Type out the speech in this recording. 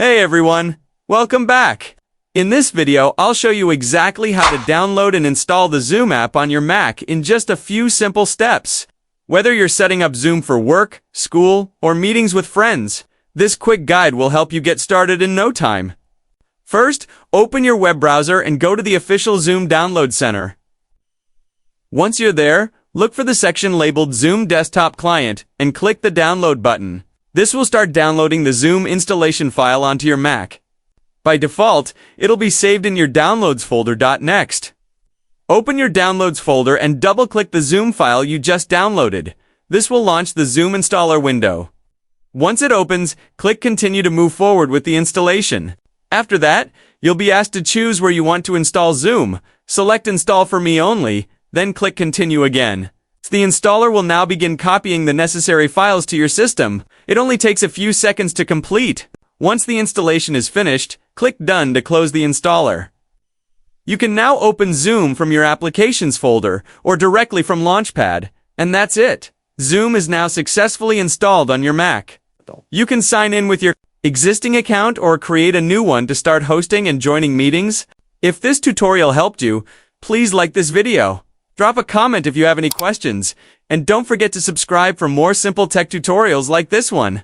Hey everyone, welcome back. In this video, I'll show you exactly how to download and install the Zoom app on your Mac in just a few simple steps. Whether you're setting up Zoom for work, school, or meetings with friends, this quick guide will help you get started in no time. First, open your web browser and go to the official Zoom Download Center. Once you're there, look for the section labeled Zoom Desktop Client and click the Download button. This will start downloading the Zoom installation file onto your Mac. By default, it'll be saved in your Downloads folder. Next, open your Downloads folder and double-click the Zoom file you just downloaded. This will launch the Zoom installer window. Once it opens, click Continue to move forward with the installation. After that, you'll be asked to choose where you want to install Zoom. Select Install for Me Only, then click Continue again. The installer will now begin copying the necessary files to your system. It only takes a few seconds to complete. Once the installation is finished, click Done to close the installer. You can now open Zoom from your Applications folder or directly from Launchpad. And that's it. Zoom is now successfully installed on your Mac. You can sign in with your existing account or create a new one to start hosting and joining meetings. If this tutorial helped you, please like this video. Drop a comment if you have any questions, and don't forget to subscribe for more simple tech tutorials like this one.